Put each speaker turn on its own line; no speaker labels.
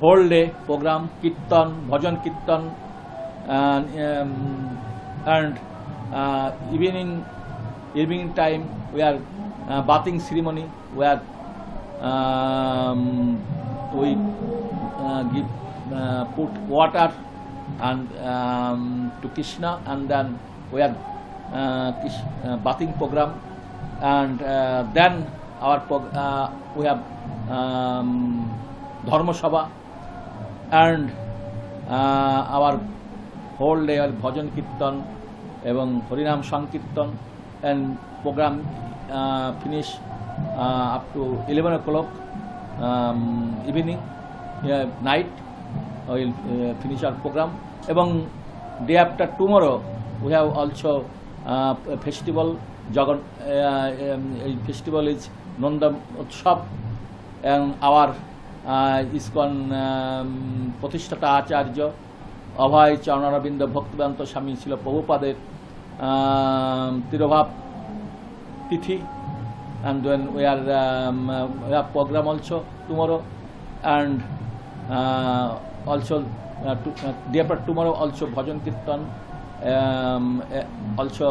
whole day program, kirtan, bhajan kirtan, and evening time we are bathing ceremony where we give put water and to Krishna, and then we have bathing program, and then we have Dharma Sabha, and our whole day bhajan kirtan এবং হরিনাম সংকীর্তন, and program finish up to 11 o'clock evening, night we will finish our program. এবং day after tomorrow we have also festival. Festival is Nanda Utsav, and our ISKCON প্রতিষ্ঠাতা আচার্য অভয় চরণারবিন্দ ভক্তিবেদান্ত স্বামী ছিল প্রভুপাদের তিরোভাব তিথি, and then we have program also tomorrow, and also day after tomorrow also bhajan kirtan, also